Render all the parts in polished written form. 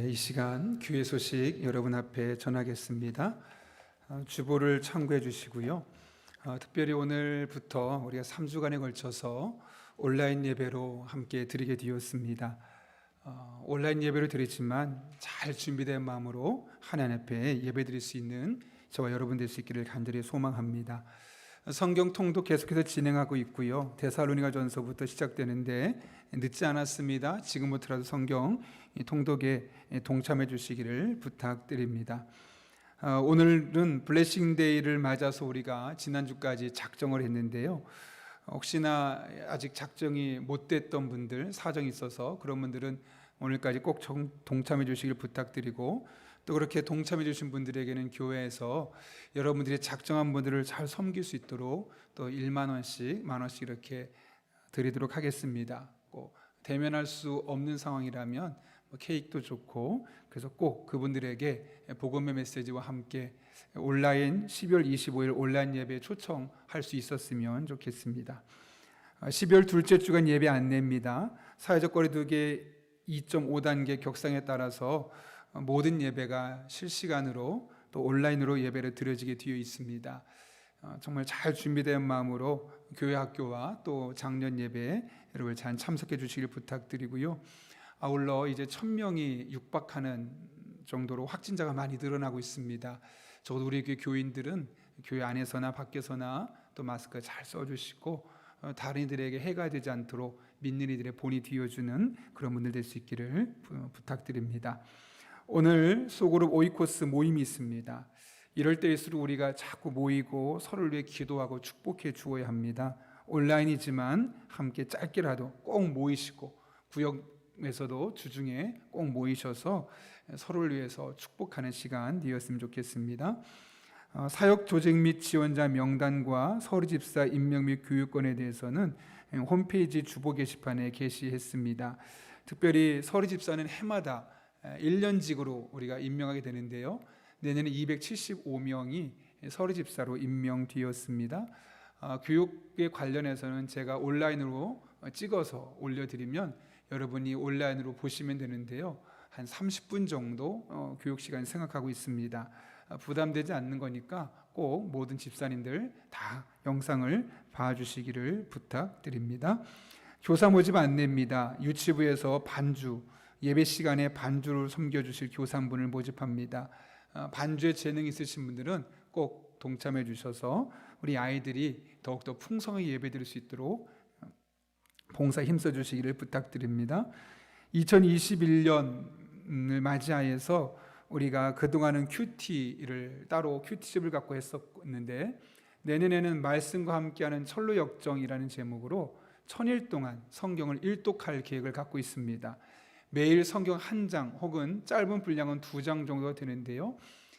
이 시간 교회 소식 여러분 앞에 전하겠습니다. 주보를 참고해 주시고요. 특별히 오늘부터 우리가 3주간에 걸쳐서 온라인 예배로 함께 드리게 되었습니다. 온라인 예배를 드리지만 잘 준비된 마음으로 하나님 앞에 예배 드릴 수 있는 저와 여러분 될 수 있기를 간절히 소망합니다. 성경 통독 계속해서 진행하고 있고요. 데살로니가 전서부터 시작되는데 늦지 않았습니다. 지금부터라도 성경 통독에 동참해 주시기를 부탁드립니다. 오늘은 블레싱데이를 맞아서 우리가 지난주까지 작정을 했는데요. 혹시나 아직 작정이 못 됐던 분들, 사정이 있어서 그런 분들은 오늘까지 꼭 동참해 주시길 부탁드리고, 또 그렇게 동참해 주신 분들에게는 교회에서 여러분들이 작정한 분들을 잘 섬길 수 있도록 또 1만 원씩, 만 원씩 이렇게 드리도록 하겠습니다. 꼭 대면할 수 없는 상황이라면 케이크도 좋고, 그래서 꼭 그분들에게 복음의 메시지와 함께 온라인 12월 25일 온라인 예배에 초청할 수 있었으면 좋겠습니다. 12월 둘째 주간 예배 안내입니다. 사회적 거리두기 2.5단계 격상에 따라서 모든 예배가 실시간으로 또 온라인으로 예배를 드려지게 되어 있습니다. 정말 잘 준비된 마음으로 교회 학교와 또 작년 예배에 여러분 잘 참석해 주시길 부탁드리고요. 아울러 이제 1000명이 육박하는 정도로 확진자가 많이 늘어나고 있습니다. 적어도 우리 교인들은 교회 안에서나 밖에서나 또 마스크 잘 써주시고, 다른 이들에게 해가 되지 않도록 믿는 이들의 본이 되어주는 그런 분들 될 수 있기를 부탁드립니다. 오늘 소그룹 오이코스 모임이 있습니다. 이럴 때일수록 우리가 자꾸 모이고 서로를 위해 기도하고 축복해 주어야 합니다. 온라인이지만 함께 짧게라도 꼭 모이시고, 구역에서도 주중에 꼭 모이셔서 서로를 위해서 축복하는 시간 되었으면 좋겠습니다. 사역 조직 및 지원자 명단과 서울집사 임명 및 교육권에 대해서는 홈페이지 주보 게시판에 게시했습니다. 특별히 서울집사는 해마다 1년직으로 우리가 임명하게 되는데요. 내년에 275명이 서울집사로 임명되었습니다. 교육에 관련해서는 제가 온라인으로 찍어서 올려드리면 여러분이 온라인으로 보시면 되는데요. 한 30분 정도 교육 시간 생각하고 있습니다. 부담되지 않는 거니까 꼭 모든 집사님들 다 영상을 봐주시기를 부탁드립니다. 교사 모집 안내입니다. 유치부에서 반주, 예배 시간에 반주를 섬겨주실 교사분을 모집합니다. 반주에 재능 있으신 분들은 꼭 동참해 주셔서 우리 아이들이 더욱더 풍성하게 예배 드릴 수 있도록 봉사 힘써 주시기를 부탁드립니다. 2021년을 맞이하여서 우리가 그동안은 큐티를 따로 큐티집을 갖고 했었는데, 내년에는 말씀과 함께하는 철로 역정이라는 제목으로 1000일 동안 성경을 일독할 계획을 갖고 있습니다. 매일 성경 한 장 혹은 짧은 분량은 2장 정도가 되는데요.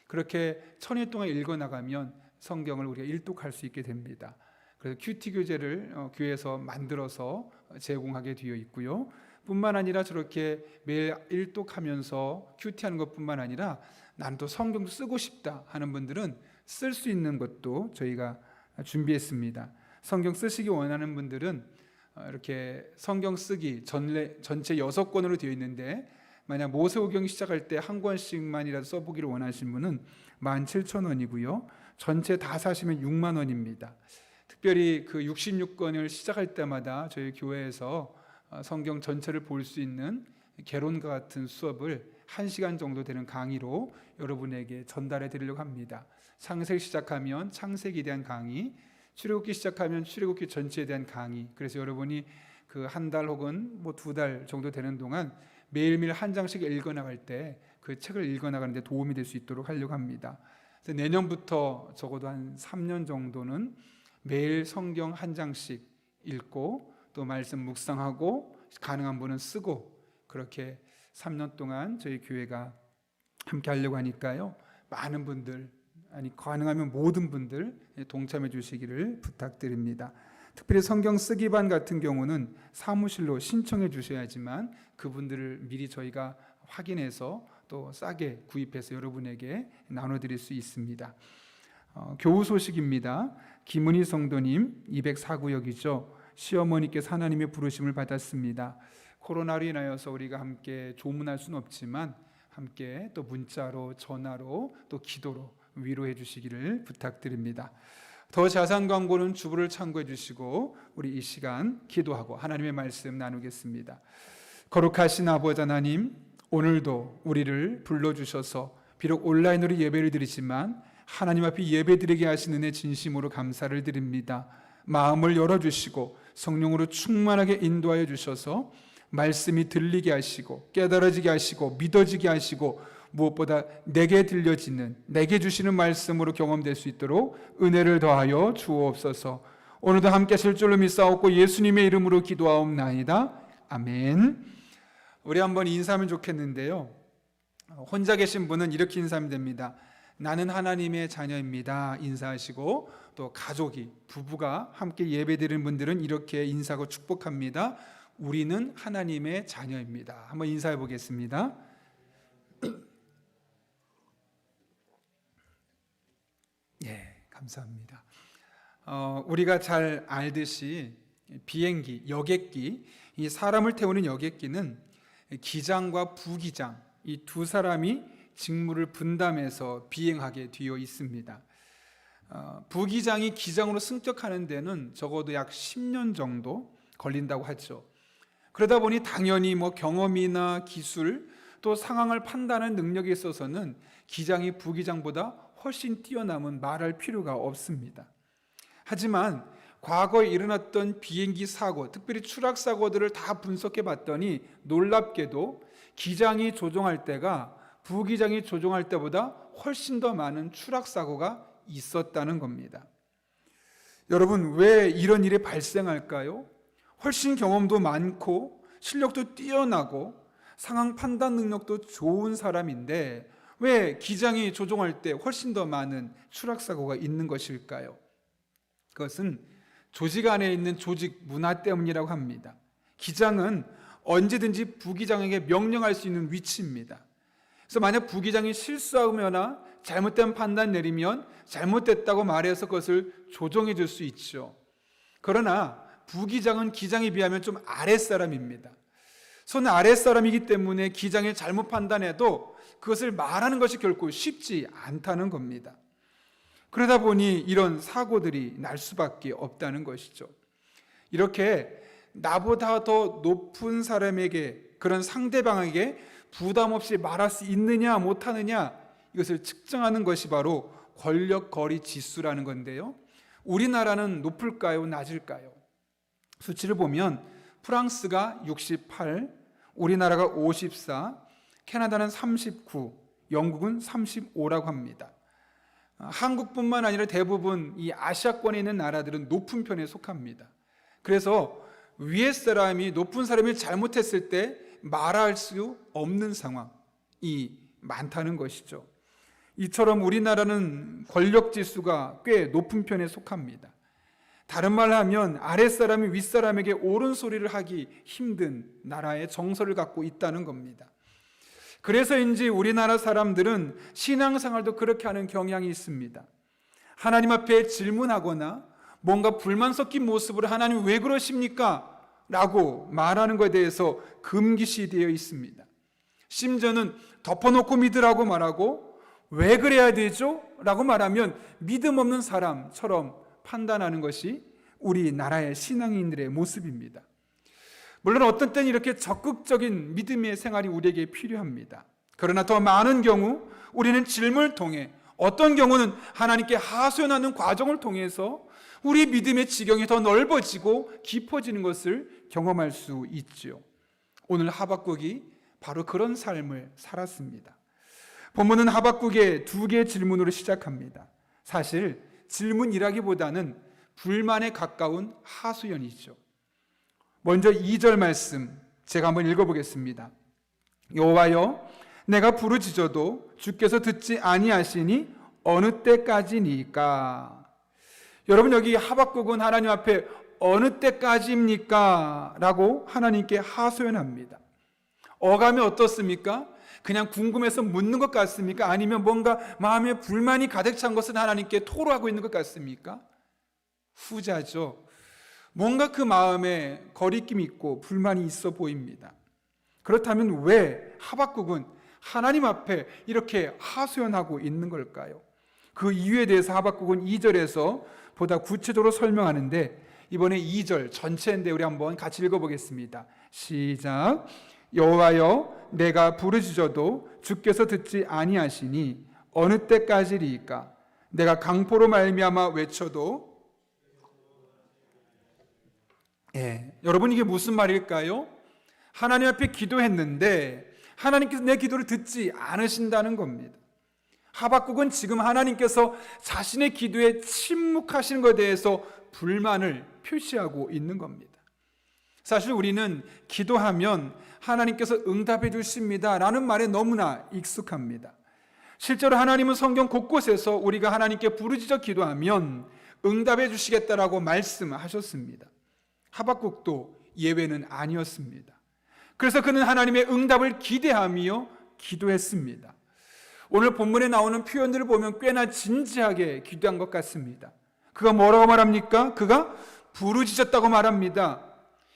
그렇게 1000일 동안 읽어나가면 성경을 우리가 일독할 수 있게 됩니다. 그래서 큐티 교재를 교회에서 만들어서 제공하게 되어 있고요. 뿐만 아니라 저렇게 매일 일독하면서 큐티하는 것뿐만 아니라 난 또 성경 쓰고 싶다 하는 분들은 쓸 수 있는 것도 저희가 준비했습니다. 성경 쓰시기 원하는 분들은 이렇게 성경 쓰기 전체 6권으로 되어 있는데, 만약 모세오경 시작할 때 한 권씩만이라도 써보기를 원하시는 분은 17,000원이고요. 전체 다 사시면 6만 원입니다. 특별히 그 66권을 시작할 때마다 저희 교회에서 성경 전체를 볼 수 있는 개론과 같은 수업을 1시간 정도 되는 강의로 여러분에게 전달해 드리려고 합니다. 창세기 시작하면 창세기에 대한 강의, 출애굽기 시작하면 출애굽기 전체에 대한 강의. 그래서 여러분이 그 한 달 혹은 2달 정도 되는 동안 매일매일 한 장씩 읽어나갈 때 그 책을 읽어나가는 데 도움이 될 수 있도록 하려고 합니다. 그래서 내년부터 적어도 한 3년 정도는 매일 성경 한 장씩 읽고 또 말씀 묵상하고 가능한 분은 쓰고, 그렇게 3년 동안 저희 교회가 함께 하려고 하니까요. 많은 분들, 아니 가능하면 모든 분들 동참해 주시기를 부탁드립니다. 특별히 성경 쓰기반 같은 경우는 사무실로 신청해 주셔야지만 그분들을 미리 저희가 확인해서 또 싸게 구입해서 여러분에게 나눠드릴 수 있습니다. 교우 소식입니다. 김은희 성도님 204구역이죠. 시어머니께서 하나님의 부르심을 받았습니다. 코로나로 인하여서 우리가 함께 조문할 수는 없지만 함께 또 문자로, 전화로, 또 기도로 위로해 주시기를 부탁드립니다. 더 자세한 광고는 주보를 참고해 주시고 우리 이 시간 기도하고 하나님의 말씀 나누겠습니다. 거룩하신 아버지 하나님, 오늘도 우리를 불러주셔서 비록 온라인으로 예배를 드리지만 하나님 앞에 예배드리게 하신 은혜 진심으로 감사를 드립니다. 마음을 열어주시고 성령으로 충만하게 인도하여 주셔서 말씀이 들리게 하시고 깨달아지게 하시고 믿어지게 하시고 무엇보다 내게 들려지는, 내게 주시는 말씀으로 경험될 수 있도록 은혜를 더하여 주옵소서. 오늘도 함께 하실 줄로 믿사옵고 예수님의 이름으로 기도하옵나이다. 아멘. 우리 한번 인사하면 좋겠는데요, 혼자 계신 분은 이렇게 인사하면 됩니다. 나는 하나님의 자녀입니다. 인사하시고, 또 가족이, 부부가 함께 예배드리는 분들은 이렇게 인사하고 축복합니다. 우리는 하나님의 자녀입니다. 한번 인사해 보겠습니다. 예, 감사합니다. 우리가 잘 알듯이 비행기, 여객기, 이 사람을 태우는 여객기는 기장과 부기장, 이 두 사람이 직무를 분담해서 비행하게 되어 있습니다. 부기장이 기장으로 승격하는 데는 적어도 약 10년 정도 걸린다고 하죠. 그러다 보니 당연히 경험이나 기술, 또 상황을 판단하는 능력에 있어서는 기장이 부기장보다 훨씬 뛰어남은 말할 필요가 없습니다. 하지만 과거에 일어났던 비행기 사고, 특별히 추락 사고들을 다 분석해 봤더니 놀랍게도 기장이 조종할 때가 부기장이 조종할 때보다 훨씬 더 많은 추락 사고가 있었다는 겁니다. 여러분, 왜 이런 일이 발생할까요? 훨씬 경험도 많고 실력도 뛰어나고 상황 판단 능력도 좋은 사람인데 왜 기장이 조종할 때 훨씬 더 많은 추락 사고가 있는 것일까요? 그것은 조직 안에 있는 조직 문화 때문이라고 합니다. 기장은 언제든지 부기장에게 명령할 수 있는 위치입니다. 그래서 만약 부기장이 실수하거나 잘못된 판단 내리면 잘못됐다고 말해서 그것을 조정해 줄 수 있죠. 그러나 부기장은 기장에 비하면 좀 아랫사람입니다. 손 아랫사람이기 때문에 기장이 잘못 판단해도 그것을 말하는 것이 결코 쉽지 않다는 겁니다. 그러다 보니 이런 사고들이 날 수밖에 없다는 것이죠. 이렇게 나보다 더 높은 사람에게, 그런 상대방에게 부담 없이 말할 수 있느냐 못하느냐, 이것을 측정하는 것이 바로 권력 거리 지수라는 건데요, 우리나라는 높을까요 낮을까요? 수치를 보면 프랑스가 68, 우리나라가 54, 캐나다는 39, 영국은 35라고 합니다. 한국뿐만 아니라 대부분 이 아시아권에 있는 나라들은 높은 편에 속합니다. 그래서 위에 사람이, 높은 사람이 잘못했을 때 말할 수 없는 상황이 많다는 것이죠. 이처럼 우리나라는 권력 지수가 꽤 높은 편에 속합니다. 다른 말로 하면 아랫사람이 윗사람에게 옳은 소리를 하기 힘든 나라의 정서를 갖고 있다는 겁니다. 그래서인지 우리나라 사람들은 신앙생활도 그렇게 하는 경향이 있습니다. 하나님 앞에 질문하거나 뭔가 불만 섞인 모습으로 하나님 왜 그러십니까? 라고 말하는 것에 대해서 금기시되어 있습니다. 심지어는 덮어놓고 믿으라고 말하고 왜 그래야 되죠? 라고 말하면 믿음 없는 사람처럼 판단하는 것이 우리나라의 신앙인들의 모습입니다. 물론 어떤 때는 이렇게 적극적인 믿음의 생활이 우리에게 필요합니다. 그러나 더 많은 경우 우리는 질문을 통해, 어떤 경우는 하나님께 하소연하는 과정을 통해서 우리 믿음의 지경이 더 넓어지고 깊어지는 것을 경험할 수 있죠. 오늘 하박국이 바로 그런 삶을 살았습니다. 본문은 하박국의 두 개의 질문으로 시작합니다. 사실 질문이라기보다는 불만에 가까운 하소연이죠. 먼저 2절 말씀 제가 한번 읽어보겠습니다. 여호와여, 내가 부르짖어도 주께서 듣지 아니하시니 어느 때까지니까? 여러분, 여기 하박국은 하나님 앞에 어느 때까지입니까? 라고 하나님께 하소연합니다. 어감이 어떻습니까? 그냥 궁금해서 묻는 것 같습니까? 아니면 뭔가 마음에 불만이 가득 찬 것을 하나님께 토로하고 있는 것 같습니까? 후자죠. 뭔가 그 마음에 거리낌이 있고 불만이 있어 보입니다. 그렇다면 왜 하박국은 하나님 앞에 이렇게 하소연하고 있는 걸까요? 그 이유에 대해서 하박국은 2절에서 보다 구체적으로 설명하는데, 이번에 2절 전체인데 우리 한번 같이 읽어보겠습니다. 시작. 여호와여, 내가 부르짖어도 주께서 듣지 아니하시니 어느 때까지리이까? 내가 강포로 말미암아 외쳐도. 여러분, 이게 무슨 말일까요? 하나님 앞에 기도했는데 하나님께서 내 기도를 듣지 않으신다는 겁니다. 하박국은 지금 하나님께서 자신의 기도에 침묵하시는 것에 대해서 불만을 표시하고 있는 겁니다. 사실 우리는 기도하면 하나님께서 응답해 주십니다 라는 말에 너무나 익숙합니다. 실제로 하나님은 성경 곳곳에서 우리가 하나님께 부르짖어 기도하면 응답해 주시겠다라고 말씀하셨습니다. 하박국도 예외는 아니었습니다. 그래서 그는 하나님의 응답을 기대하며 기도했습니다. 오늘 본문에 나오는 표현들을 보면 꽤나 진지하게 기도한 것 같습니다. 그가 뭐라고 말합니까? 그가 부르짖었다고 말합니다.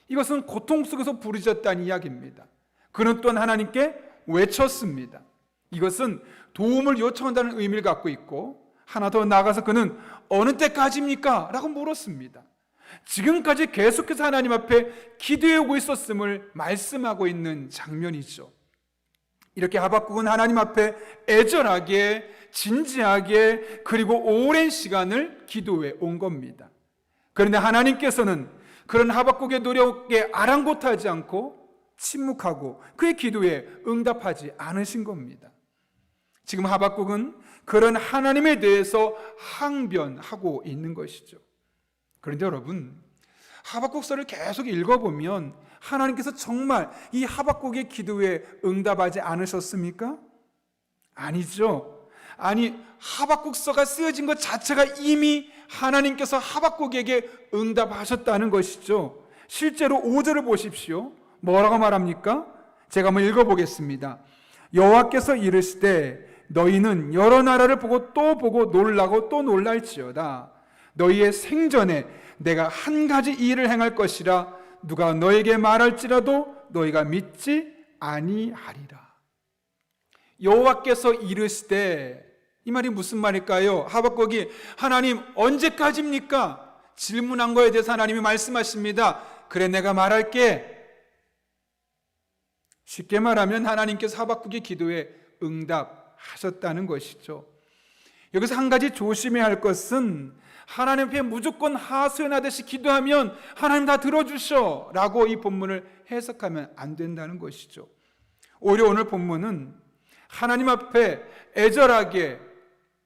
이것은 고통 속에서 부르짖었다는 이야기입니다. 그는 또한 하나님께 외쳤습니다. 이것은 도움을 요청한다는 의미를 갖고 있고, 하나 더 나아가서 그는 어느 때까지입니까? 라고 물었습니다. 지금까지 계속해서 하나님 앞에 기도해 오고 있었음을 말씀하고 있는 장면이죠. 이렇게 하박국은 하나님 앞에 애절하게, 진지하게, 그리고 오랜 시간을 기도해 온 겁니다. 그런데 하나님께서는 그런 하박국의 노력에 아랑곳하지 않고 침묵하고 그의 기도에 응답하지 않으신 겁니다. 지금 하박국은 그런 하나님에 대해서 항변하고 있는 것이죠. 그런데 여러분, 하박국서를 계속 읽어보면 하나님께서 정말 이 하박국의 기도에 응답하지 않으셨습니까? 아니죠. 아니, 하박국서가 쓰여진 것 자체가 이미 하나님께서 하박국에게 응답하셨다는 것이죠. 실제로 5절을 보십시오. 뭐라고 말합니까? 제가 한번 읽어보겠습니다. 여호와께서 이르시되 너희는 여러 나라를 보고 또 보고 놀라고 또 놀랄지어다. 너희의 생전에 내가 한 가지 일을 행할 것이라 누가 너에게 말할지라도 너희가 믿지 아니하리라. 여호와께서 이르시되, 이 말이 무슨 말일까요? 하박국이 하나님 언제까지입니까? 질문한 거에 대해서 하나님이 말씀하십니다. 그래, 내가 말할게. 쉽게 말하면 하나님께서 하박국의 기도에 응답하셨다는 것이죠. 여기서 한 가지 조심해야 할 것은, 하나님 앞에 무조건 하소연하듯이 기도하면 하나님 다 들어주셔 라고 이 본문을 해석하면 안 된다는 것이죠. 오히려 오늘 본문은 하나님 앞에 애절하게,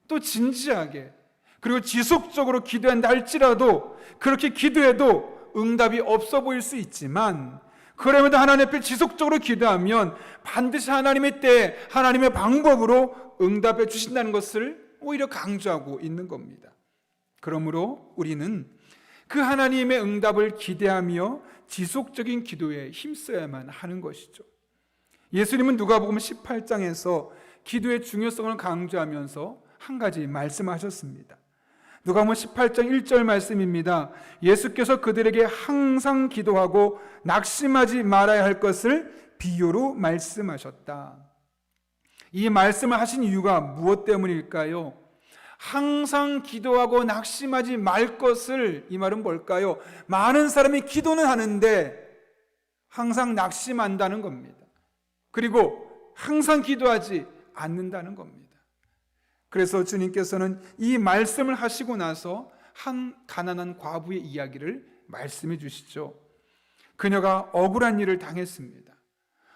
또 진지하게, 그리고 지속적으로 기도한다 할지라도 그렇게 기도해도 응답이 없어 보일 수 있지만, 그럼에도 하나님 앞에 지속적으로 기도하면 반드시 하나님의 때에 하나님의 방법으로 응답해 주신다는 것을 오히려 강조하고 있는 겁니다. 그러므로 우리는 그 하나님의 응답을 기대하며 지속적인 기도에 힘써야만 하는 것이죠. 예수님은 누가복음 18장에서 기도의 중요성을 강조하면서 한 가지 말씀하셨습니다. 누가복음 18장 1절 말씀입니다. 예수께서 그들에게 항상 기도하고 낙심하지 말아야 할 것을 비유로 말씀하셨다. 이 말씀을 하신 이유가 무엇 때문일까요? 항상 기도하고 낙심하지 말 것을, 이 말은 뭘까요? 많은 사람이 기도는 하는데 항상 낙심한다는 겁니다. 그리고 항상 기도하지 않는다는 겁니다. 그래서 주님께서는 이 말씀을 하시고 나서 한 가난한 과부의 이야기를 말씀해 주시죠. 그녀가 억울한 일을 당했습니다.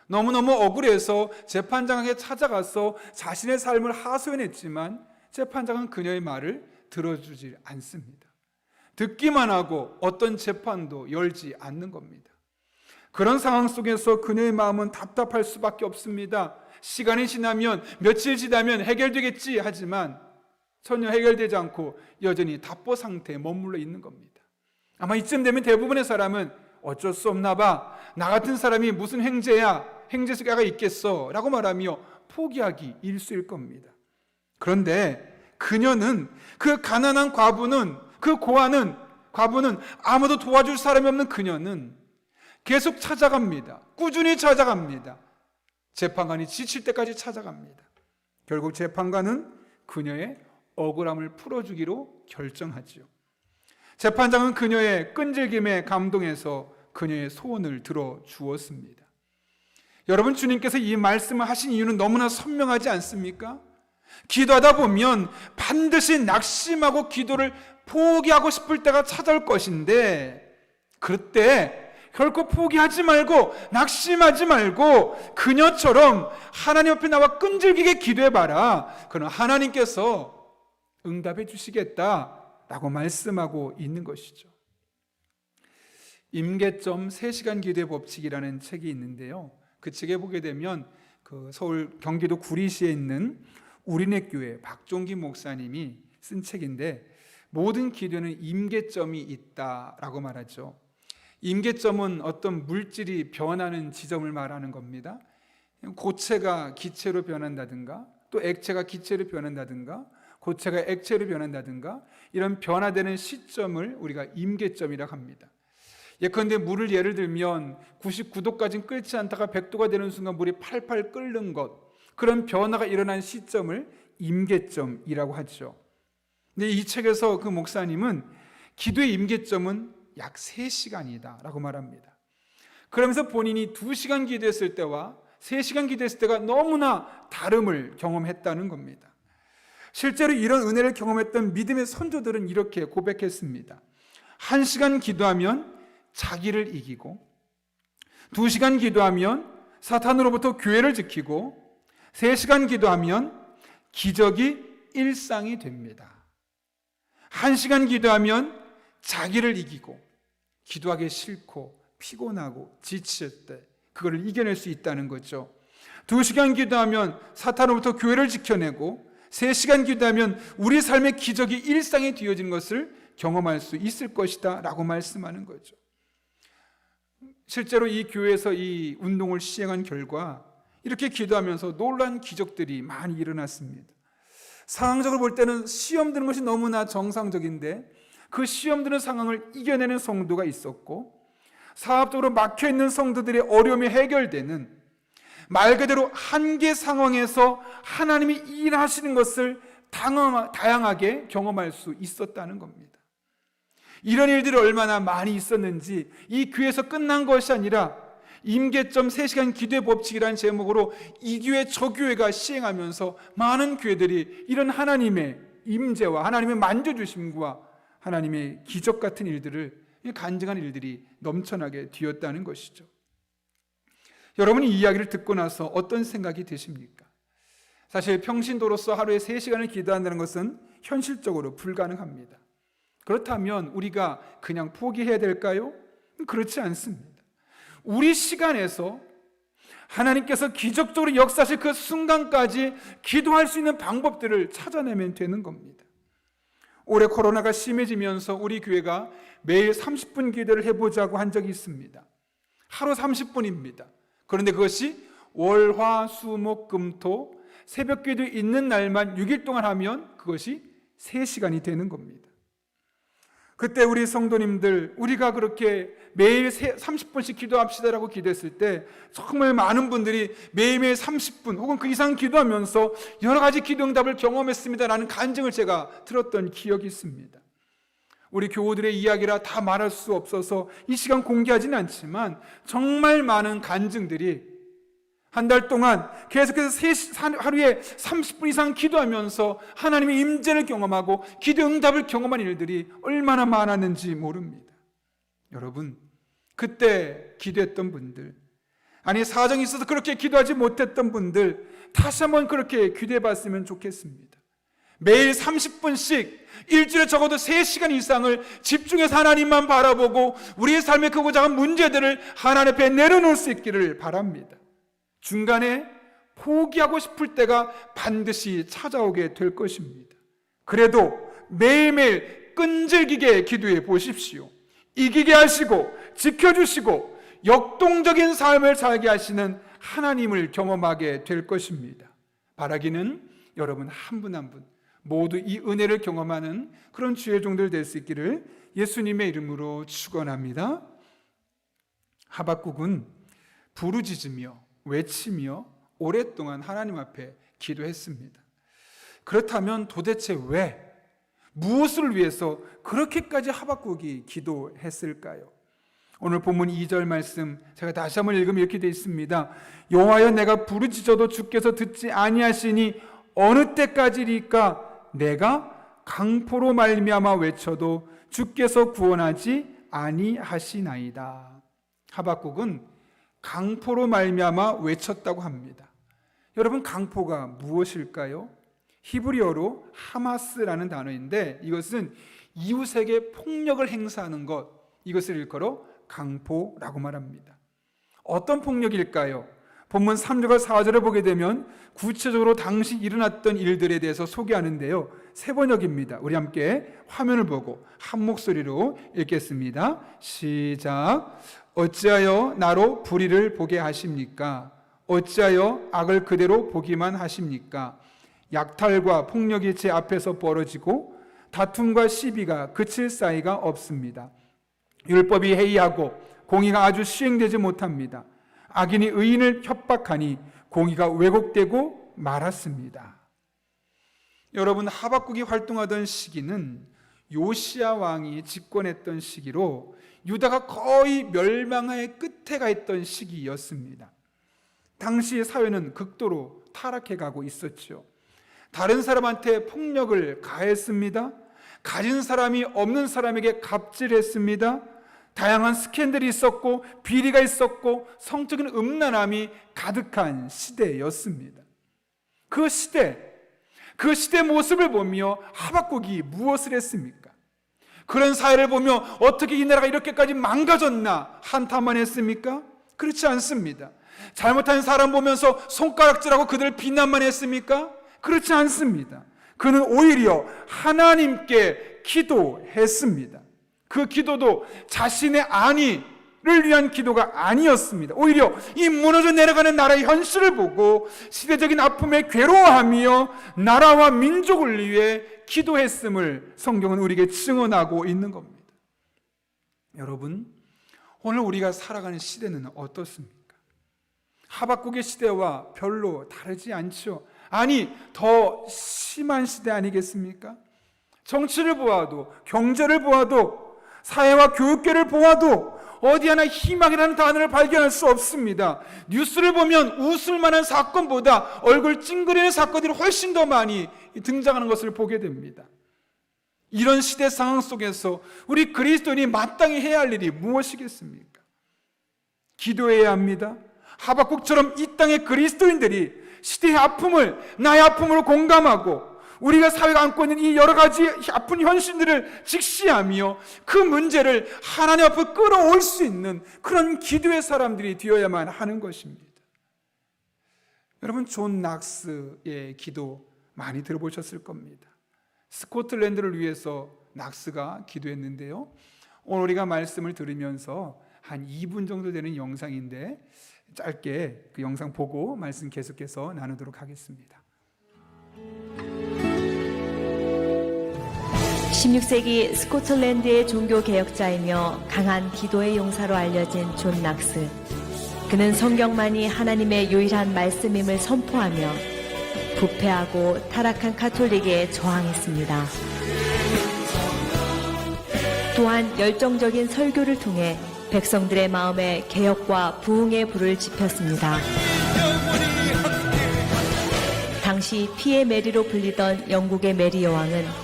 너무너무 억울해서 재판장에게 찾아가서 자신의 삶을 하소연했지만 재판장은 그녀의 말을 들어주지 않습니다. 듣기만 하고 어떤 재판도 열지 않는 겁니다. 그런 상황 속에서 그녀의 마음은 답답할 수밖에 없습니다. 시간이 지나면, 며칠 지나면 해결되겠지 하지만 전혀 해결되지 않고 여전히 답보 상태에 머물러 있는 겁니다. 아마 이쯤 되면 대부분의 사람은 어쩔 수 없나 봐, 나 같은 사람이 무슨 행제야, 행제 속에 있겠어 라고 말하며 포기하기 일쑤일 겁니다. 그런데 그녀는, 그 가난한 과부는, 그 고아는, 과부는, 아무도 도와줄 사람이 없는 그녀는 계속 찾아갑니다. 꾸준히 찾아갑니다. 재판관이 지칠 때까지 찾아갑니다. 결국 재판관은 그녀의 억울함을 풀어주기로 결정하지요. 재판장은 그녀의 끈질김에 감동해서 그녀의 소원을 들어주었습니다. 여러분, 주님께서 이 말씀을 하신 이유는 너무나 선명하지 않습니까? 기도하다 보면 반드시 낙심하고 기도를 포기하고 싶을 때가 찾아올 것인데, 그때 결코 포기하지 말고 낙심하지 말고 그녀처럼 하나님 앞에 나와 끈질기게 기도해봐라. 그러나 하나님께서 응답해 주시겠다라고 말씀하고 있는 것이죠. 임계점 3시간 기도의 법칙이라는 책이 있는데요, 그 책에 보게 되면 그 서울 경기도 구리시에 있는 우리네 교회 박종기 목사님이 쓴 책인데, 모든 기도는 임계점이 있다라고 말하죠. 임계점은 어떤 물질이 변하는 지점을 말하는 겁니다. 고체가 기체로 변한다든가, 또 액체가 기체로 변한다든가, 고체가 액체로 변한다든가, 이런 변화되는 시점을 우리가 임계점이라고 합니다. 예컨대 물을 예를 들면 99도까지는 끓지 않다가 100도가 되는 순간 물이 팔팔 끓는 것, 그런 변화가 일어난 시점을 임계점이라고 하죠. 근데 이 책에서 그 목사님은 기도의 임계점은 약 3시간이다 라고 말합니다. 그러면서 본인이 2시간 기도했을 때와 3시간 기도했을 때가 너무나 다름을 경험했다는 겁니다. 실제로 이런 은혜를 경험했던 믿음의 선조들은 이렇게 고백했습니다. 1시간 기도하면 자기를 이기고, 2시간 기도하면 사탄으로부터 교회를 지키고, 3시간 기도하면 기적이 일상이 됩니다. 1시간 기도하면 자기를 이기고, 기도하기 싫고 피곤하고 지칠 때 그거를 이겨낼 수 있다는 거죠. 2시간 기도하면 사탄으로부터 교회를 지켜내고, 3시간 기도하면 우리 삶의 기적이 일상에 뒤어진 것을 경험할 수 있을 것이다 라고 말씀하는 거죠. 실제로 이 교회에서 이 운동을 시행한 결과 이렇게 기도하면서 놀라운 기적들이 많이 일어났습니다. 상황적으로 볼 때는 시험 드는 것이 너무나 정상적인데, 그 시험 드는 상황을 이겨내는 성도가 있었고, 사업적으로 막혀있는 성도들의 어려움이 해결되는, 말 그대로 한계 상황에서 하나님이 일하시는 것을 다양하게 경험할 수 있었다는 겁니다. 이런 일들이 얼마나 많이 있었는지, 이 교회에서 끝난 것이 아니라 임계점 3시간 기도의 법칙이라는 제목으로 이 교회 저 교회가 시행하면서 많은 교회들이 이런 하나님의 임재와 하나님의 만져주심과 하나님의 기적 같은 일들을, 간증한 일들이 넘쳐나게 되었다는 것이죠. 여러분이 이 이야기를 듣고 나서 어떤 생각이 드십니까? 사실 평신도로서 하루에 3시간을 기도한다는 것은 현실적으로 불가능합니다. 그렇다면 우리가 그냥 포기해야 될까요? 그렇지 않습니다. 우리 시간에서 하나님께서 기적적으로 역사하실 그 순간까지 기도할 수 있는 방법들을 찾아내면 되는 겁니다. 올해 코로나가 심해지면서 우리 교회가 매일 30분 기도를 해보자고 한 적이 있습니다. 하루 30분입니다. 그런데 그것이 월, 화, 수, 목, 금, 토 새벽 기도 있는 날만 6일 동안 하면 그것이 3시간이 되는 겁니다. 그때 우리 성도님들, 우리가 그렇게 매일 30분씩 기도합시다라고 기도했을 때 정말 많은 분들이 매일매일 30분 혹은 그 이상 기도하면서 여러 가지 기도 응답을 경험했습니다라는 간증을 제가 들었던 기억이 있습니다. 우리 교우들의 이야기라 다 말할 수 없어서 이 시간 공개하지는 않지만 정말 많은 간증들이 한 달 동안 계속해서 하루에 30분 이상 기도하면서 하나님의 임재를 경험하고 기도 응답을 경험한 일들이 얼마나 많았는지 모릅니다. 여러분, 그때 기도했던 분들, 아니 사정이 있어서 그렇게 기도하지 못했던 분들, 다시 한번 그렇게 기도해 봤으면 좋겠습니다. 매일 30분씩 일주일에 적어도 3시간 이상을 집중해서 하나님만 바라보고 우리의 삶의 크고 작은 문제들을 하나님 앞에 내려놓을 수 있기를 바랍니다. 중간에 포기하고 싶을 때가 반드시 찾아오게 될 것입니다. 그래도 매일매일 끈질기게 기도해 보십시오. 이기게 하시고 지켜주시고 역동적인 삶을 살게 하시는 하나님을 경험하게 될 것입니다. 바라기는 여러분 한 분 한 분 모두 이 은혜를 경험하는 그런 주의 종들 될 수 있기를 예수님의 이름으로 축원합니다. 하박국은 부르짖으며 외치며 오랫동안 하나님 앞에 기도했습니다. 그렇다면 도대체 왜, 무엇을 위해서 그렇게까지 하박국이 기도했을까요? 오늘 본문 2절 말씀 제가 다시 한번 읽으면 이렇게 되어 있습니다. 여호와여, 내가 부르짖어도 주께서 듣지 아니하시니 어느 때까지리까? 내가 강포로 말미암아 외쳐도 주께서 구원하지 아니하시나이다. 하박국은 강포로 말미암아 외쳤다고 합니다. 여러분, 강포가 무엇일까요? 히브리어로 하마스라는 단어인데 이것은 이웃에게 폭력을 행사하는 것, 이것을 일컬어 강포라고 말합니다. 어떤 폭력일까요? 본문 3절과 4절을 보게 되면 구체적으로 당시 일어났던 일들에 대해서 소개하는데요, 세 번역입니다. 우리 함께 화면을 보고 한 목소리로 읽겠습니다. 시작. 어찌하여 나로 불의를 보게 하십니까? 어찌하여 악을 그대로 보기만 하십니까? 약탈과 폭력이 제 앞에서 벌어지고 다툼과 시비가 그칠 사이가 없습니다. 율법이 해이하고 공의가 아주 시행되지 못합니다. 악인이 의인을 협박하니 공의가 왜곡되고 말았습니다. 여러분, 하박국이 활동하던 시기는 요시야 왕이 집권했던 시기로 유다가 거의 멸망의 끝에 가 있던 시기였습니다. 당시 사회는 극도로 타락해가고 있었죠. 다른 사람한테 폭력을 가했습니다. 가진 사람이 없는 사람에게 갑질했습니다. 다양한 스캔들이 있었고 비리가 있었고 성적인 음란함이 가득한 시대였습니다. 그 시대 모습을 보며 하박국이 무엇을 했습니까? 그런 사회를 보며 어떻게 이 나라가 이렇게까지 망가졌나 한탄만 했습니까? 그렇지 않습니다. 잘못한 사람 보면서 손가락질하고 그들을 비난만 했습니까? 그렇지 않습니다. 그는 오히려 하나님께 기도했습니다. 그 기도도 자신의 안위를 위한 기도가 아니었습니다. 오히려 이 무너져 내려가는 나라의 현실을 보고 시대적인 아픔에 괴로워하며 나라와 민족을 위해 기도했음을 성경은 우리에게 증언하고 있는 겁니다. 여러분, 오늘 우리가 살아가는 시대는 어떻습니까? 하박국의 시대와 별로 다르지 않죠. 아니, 더 심한 시대 아니겠습니까? 정치를 보아도, 경제를 보아도, 사회와 교육계를 보아도 어디 하나 희망이라는 단어를 발견할 수 없습니다. 뉴스를 보면 웃을 만한 사건보다 얼굴 찡그리는 사건들이 훨씬 더 많이 등장하는 것을 보게 됩니다. 이런 시대 상황 속에서 우리 그리스도인이 마땅히 해야 할 일이 무엇이겠습니까? 기도해야 합니다. 하박국처럼 이 땅의 그리스도인들이 시대의 아픔을 나의 아픔으로 공감하고 우리가 사회가 안고 있는 이 여러 가지 아픈 현실들을 직시하며 그 문제를 하나님 앞에 끌어올 수 있는 그런 기도의 사람들이 되어야만 하는 것입니다. 여러분, 존 낙스의 기도 많이 들어보셨을 겁니다. 스코틀랜드를 위해서 낙스가 기도했는데요, 오늘 우리가 말씀을 들으면서 한 2분 정도 되는 영상인데 짧게 그 영상 보고 말씀 계속해서 나누도록 하겠습니다. 16세기 스코틀랜드의 종교개혁자이며 강한 기도의 용사로 알려진 존 낙스. 그는 성경만이 하나님의 유일한 말씀임을 선포하며 부패하고 타락한 카톨릭에 저항했습니다. 또한 열정적인 설교를 통해 백성들의 마음에 개혁과 부흥의 불을 지폈습니다. 당시 피의 메리로 불리던 영국의 메리 여왕은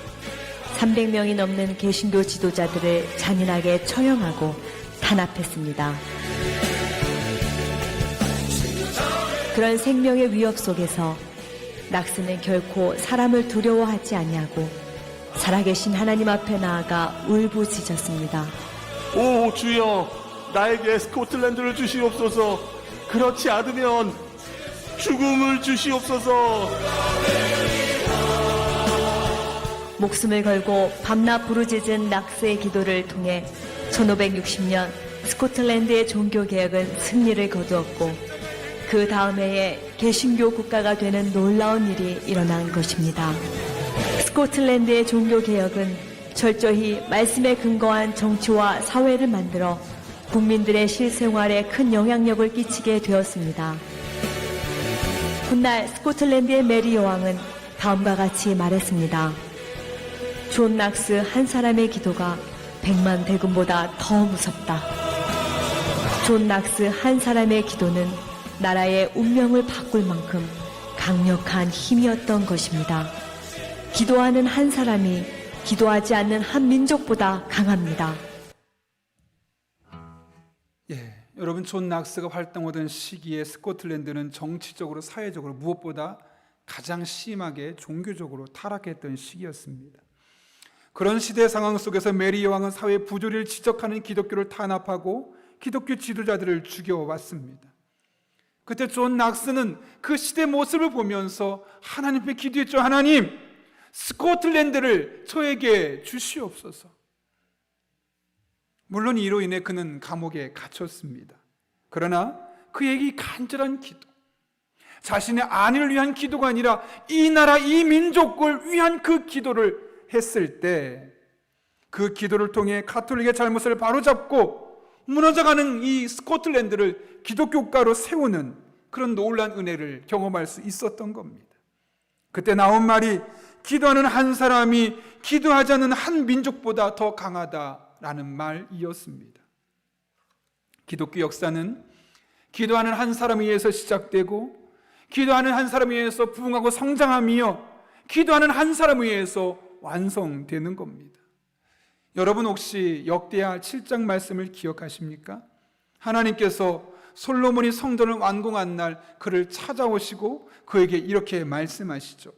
300명이 넘는 개신교 지도자들을 잔인하게 처형하고 탄압했습니다. 그런 생명의 위협 속에서 낙스는 결코 사람을 두려워하지 아니하고 살아계신 하나님 앞에 나아가 울부짖었습니다. 오 주여, 나에게 스코틀랜드를 주시옵소서. 그렇지 않으면 죽음을 주시옵소서. 목숨을 걸고 밤낮 부르짖은 낙스의 기도를 통해 1560년 스코틀랜드의 종교개혁은 승리를 거두었고 그 다음 해에 개신교 국가가 되는 놀라운 일이 일어난 것입니다. 스코틀랜드의 종교개혁은 철저히 말씀에 근거한 정치와 사회를 만들어 국민들의 실생활에 큰 영향력을 끼치게 되었습니다. 훗날 스코틀랜드의 메리 여왕은 다음과 같이 말했습니다. 존 낙스 한 사람의 기도가 100만 대군보다 더 무섭다. 존 낙스 한 사람의 기도는 나라의 운명을 바꿀 만큼 강력한 힘이었던 것입니다. 기도하는 한 사람이 기도하지 않는 한 민족보다 강합니다. 여러분, 존 낙스가 활동하던 시기에 스코틀랜드는 정치적으로 사회적으로 무엇보다 가장 심하게 종교적으로 타락했던 시기였습니다. 그런 시대 상황 속에서 메리 여왕은 사회 부조리를 지적하는 기독교를 탄압하고 기독교 지도자들을 죽여왔습니다. 그때 존 낙스는 그 시대 모습을 보면서 하나님께 기도했죠. 하나님, 스코틀랜드를 저에게 주시옵소서. 물론 이로 인해 그는 감옥에 갇혔습니다. 그러나 그에게 이 간절한 기도, 자신의 안위를 위한 기도가 아니라 이 나라, 이 민족을 위한 그 기도를 했을 때 그 기도를 통해 가톨릭의 잘못을 바로잡고 무너져가는 이 스코틀랜드를 기독교가로 세우는 그런 놀라운 은혜를 경험할 수 있었던 겁니다. 그때 나온 말이 기도하는 한 사람이 기도하지 않는 한 민족보다 더 강하다라는 말이었습니다. 기독교 역사는 기도하는 한 사람에 의해서 시작되고 기도하는 한 사람에 의해서 부흥하고 성장하며 기도하는 한 사람에 의해서 완성되는 겁니다. 여러분 혹시 역대하 7장 말씀을 기억하십니까? 하나님께서 솔로몬이 성전을 완공한 날 그를 찾아오시고 그에게 이렇게 말씀하시죠.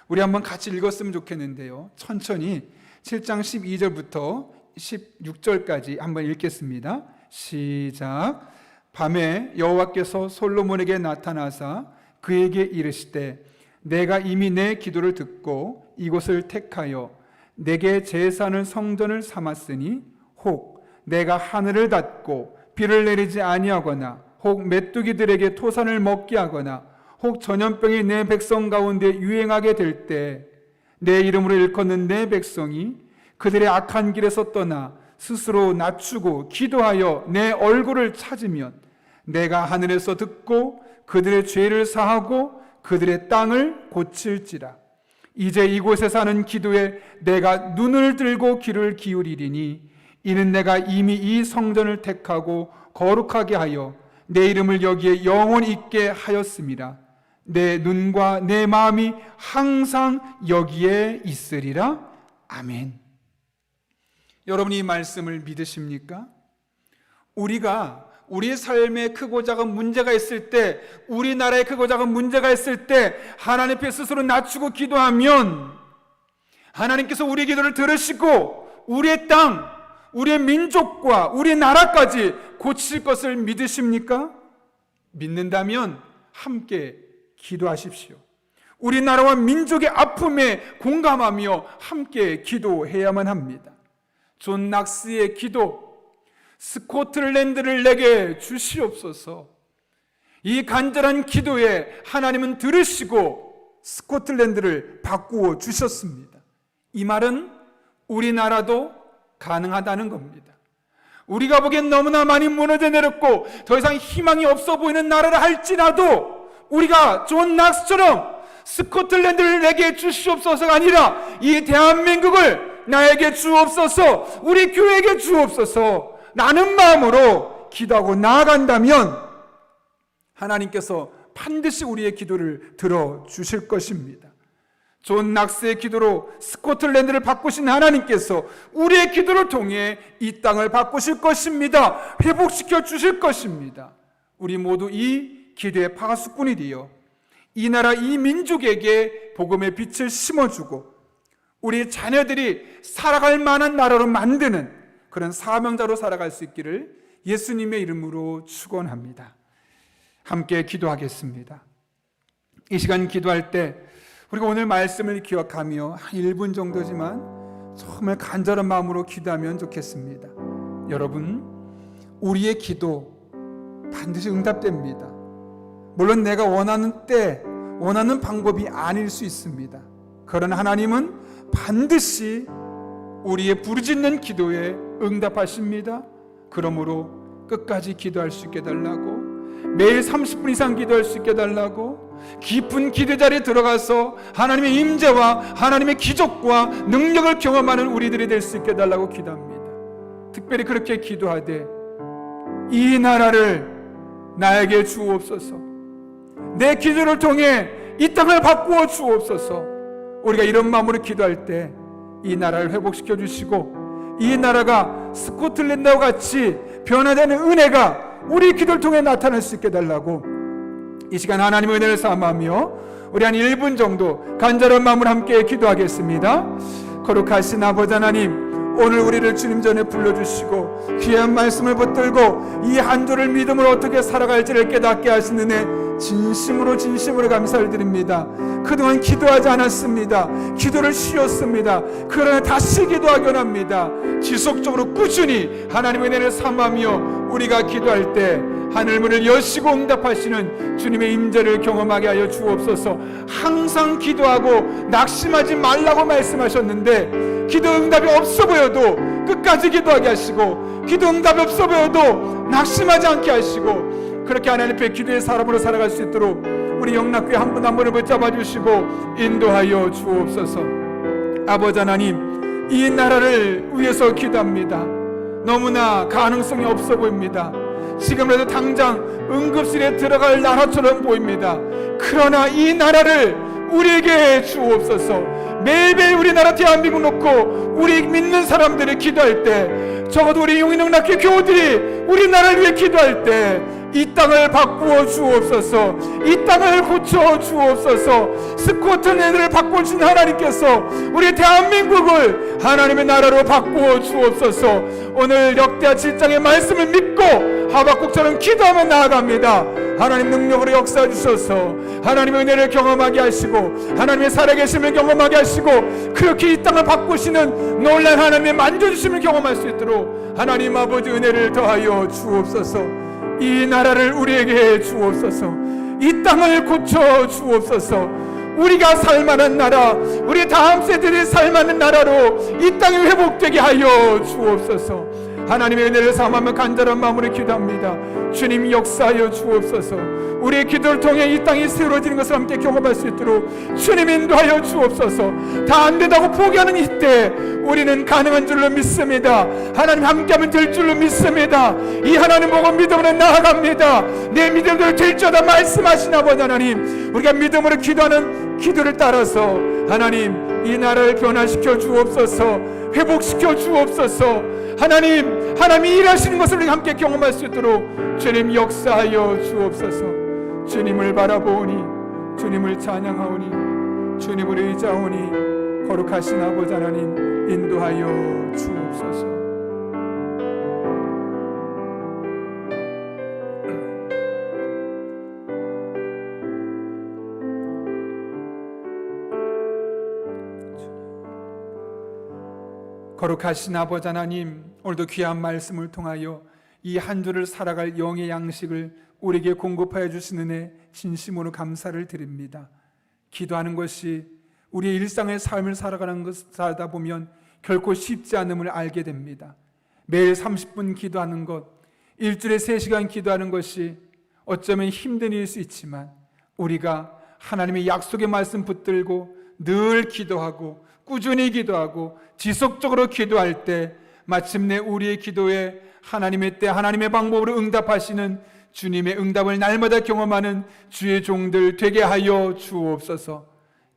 우리 한번 같이 읽었으면 좋겠는데요. 천천히 7장 12절부터 16절까지 한번 읽겠습니다. 시작. 밤에 여호와께서 솔로몬에게 나타나사 그에게 이르시되 내가 이미 내 기도를 듣고 이곳을 택하여 내게 제사하는 성전을 삼았으니 혹 내가 하늘을 닫고 비를 내리지 아니하거나 혹 메뚜기들에게 토산을 먹게 하거나 혹 전염병이 내 백성 가운데 유행하게 될 때 내 이름으로 일컫는 내 백성이 그들의 악한 길에서 떠나 스스로 낮추고 기도하여 내 얼굴을 찾으면 내가 하늘에서 듣고 그들의 죄를 사하고 그들의 땅을 고칠지라. 이제 이곳에 사는 기도에 내가 눈을 들고 귀를 기울이리니 이는 내가 이미 이 성전을 택하고 거룩하게 하여 내 이름을 여기에 영원히 있게 하였음이라. 내 눈과 내 마음이 항상 여기에 있으리라. 아멘. 여러분이 이 말씀을 믿으십니까? 우리가 우리 삶에 크고 작은 문제가 있을 때, 우리나라에 크고 작은 문제가 있을 때 하나님 앞에 스스로 낮추고 기도하면 하나님께서 우리의 기도를 들으시고 우리의 땅, 우리의 민족과 우리의 나라까지 고칠 것을 믿으십니까? 믿는다면 함께 기도하십시오. 우리나라와 민족의 아픔에 공감하며 함께 기도해야만 합니다. 존 낙스의 기도, 스코틀랜드를 내게 주시옵소서. 이 간절한 기도에 하나님은 들으시고 스코틀랜드를 바꾸어 주셨습니다. 이 말은 우리나라도 가능하다는 겁니다. 우리가 보기엔 너무나 많이 무너져 내렸고 더 이상 희망이 없어 보이는 나라를 할지라도 우리가 존 낙스처럼 스코틀랜드를 내게 주시옵소서가 아니라 이 대한민국을 나에게 주옵소서, 우리 교회에게 주옵소서 라는 마음으로 기도하고 나아간다면 하나님께서 반드시 우리의 기도를 들어주실 것입니다. 존 낙스의 기도로 스코틀랜드를 바꾸신 하나님께서 우리의 기도를 통해 이 땅을 바꾸실 것입니다. 회복시켜 주실 것입니다. 우리 모두 이 기도의 파수꾼이 되어 이 나라 이 민족에게 복음의 빛을 심어주고 우리 자녀들이 살아갈 만한 나라로 만드는 그런 사명자로 살아갈 수 있기를 예수님의 이름으로 축원합니다. 함께 기도하겠습니다. 이 시간 기도할 때 우리가 오늘 말씀을 기억하며 1분 정도지만 정말 간절한 마음으로 기도하면 좋겠습니다. 여러분, 우리의 기도 반드시 응답됩니다. 물론 내가 원하는 때, 원하는 방법이 아닐 수 있습니다. 그러나 하나님은 반드시 우리의 부르짖는 기도에 응답하십니다. 그러므로 끝까지 기도할 수 있게 해달라고 매일 30분 이상 기도할 수 있게 해달라고, 깊은 기도 자리에 들어가서 하나님의 임재와 하나님의 기적과 능력을 경험하는 우리들이 될 수 있게 해달라고 기도합니다. 특별히 그렇게 기도하되 이 나라를 나에게 주옵소서, 내 기도를 통해 이 땅을 바꾸어 주옵소서. 우리가 이런 마음으로 기도할 때 이 나라를 회복시켜 주시고 이 나라가 스코틀랜드와 같이 변화되는 은혜가 우리 기도를 통해 나타날 수 있게 해달라고 이 시간 하나님의 은혜를 삼아하며 우리 한 1분 정도 간절한 마음으로 함께 기도하겠습니다. 거룩하신 아버지 하나님, 오늘 우리를 주님 전에 불러주시고 귀한 말씀을 붙들고 이 한 주를 믿음으로 어떻게 살아갈지를 깨닫게 하시는 은혜 진심으로 감사를 드립니다. 그동안 기도하지 않았습니다. 기도를 쉬었습니다. 그러나 다시 기도하기 원합니다. 지속적으로 꾸준히 하나님의 은혜를 삼으며 우리가 기도할 때 하늘문을 여시고 응답하시는 주님의 임재를 경험하게 하여 주옵소서. 항상 기도하고 낙심하지 말라고 말씀하셨는데 기도 응답이 없어 보여도 끝까지 기도하게 하시고 기도 응답이 없어 보여도 낙심하지 않게 하시고 그렇게 하나님 앞에 기도의 사람으로 살아갈 수 있도록 우리 영락교회 한 분 한 분을 붙잡아 주시고 인도하여 주옵소서. 아버지 하나님, 이 나라를 위해서 기도합니다. 너무나 가능성이 없어 보입니다. 지금이라도 당장 응급실에 들어갈 나라처럼 보입니다. 그러나 이 나라를 우리에게 주옵소서. 매일매일 우리나라 대한민국 놓고 우리 믿는 사람들이 기도할 때, 적어도 우리 용인영락교회 교우들이 우리나라를 위해 기도할 때 이 땅을 바꾸어 주옵소서. 이 땅을 고쳐 주옵소서. 스코틀랜드를 바꿔주신 하나님께서 우리 대한민국을 하나님의 나라로 바꾸어 주옵소서. 오늘 역대하 7장의 말씀을 믿고 하박국처럼 기도하며 나아갑니다. 하나님 능력으로 역사해 주셔서 하나님의 은혜를 경험하게 하시고 하나님의 살아계심을 경험하게 하시고 그렇게 이 땅을 바꾸시는 놀라운 하나님의 만져주심을 경험할 수 있도록 하나님 아버지 은혜를 더하여 주옵소서. 이 나라를 우리에게 주옵소서. 이 땅을 고쳐 주옵소서. 우리가 살만한 나라, 우리 다음 세대들이 살만한 나라로 이 땅이 회복되게 하여 주옵소서. 하나님의 은혜를 삼으며 간절한 마음으로 기도합니다. 주님 역사하여 주옵소서. 우리의 기도를 통해 이 땅이 세워지는 것을 함께 경험할 수 있도록 주님 인도하여 주옵소서. 다 안된다고 포기하는 이때 우리는 가능한 줄로 믿습니다. 하나님 함께하면 될 줄로 믿습니다. 이 하나님 보고 믿음으로 나아갑니다. 내 믿음대로 될지어다 말씀하신 아버지 하나님, 우리가 믿음으로 기도하는 기도를 따라서 하나님 이 나라를 변화시켜 주옵소서. 회복시켜 주옵소서. 하나님이 일하시는 것을 우리가 함께 경험할 수 있도록 주님 역사하여 주옵소서. 주님을 바라보오니, 주님을 찬양하오니, 주님을 의지하오니 거룩하신 아버지 하나님 인도하여 주옵소서. 거룩하신 아버지 하나님, 오늘도 귀한 말씀을 통하여 이 한 주를 살아갈 영의 양식을 우리에게 공급하여 주시는 애 진심으로 감사를 드립니다. 기도하는 것이 우리의 일상의 삶을 살아가는 것 살다 보면 결코 쉽지 않음을 알게 됩니다. 매일 30분 기도하는 것, 일주일에 3시간 기도하는 것이 어쩌면 힘든 일일 수 있지만 우리가 하나님의 약속의 말씀 붙들고 늘 기도하고 꾸준히 기도하고 지속적으로 기도할 때 마침내 우리의 기도에 하나님의 때 하나님의 방법으로 응답하시는 주님의 응답을 날마다 경험하는 주의 종들 되게 하여 주옵소서.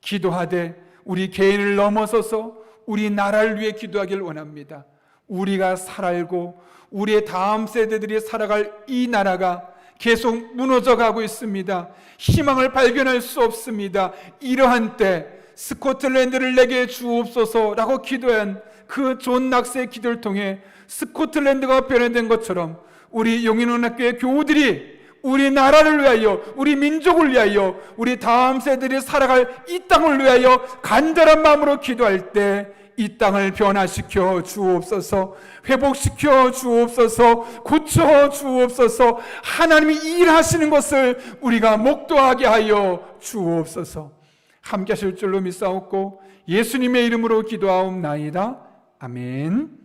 기도하되 우리 개인을 넘어서서 우리 나라를 위해 기도하길 원합니다. 우리가 살고 우리의 다음 세대들이 살아갈 이 나라가 계속 무너져가고 있습니다. 희망을 발견할 수 없습니다. 이러한 때 스코틀랜드를 내게 주옵소서라고 기도한 그 존 낙스의 기도를 통해 스코틀랜드가 변화된 것처럼 우리 용인원학교의 교우들이 우리 나라를 위하여, 우리 민족을 위하여, 우리 다음 세대들이 살아갈 이 땅을 위하여 간절한 마음으로 기도할 때 이 땅을 변화시켜 주옵소서. 회복시켜 주옵소서. 고쳐 주옵소서. 하나님이 일하시는 것을 우리가 목도하게 하여 주옵소서. 함께 하실 줄로 믿사옵고 예수님의 이름으로 기도하옵나이다. 아멘.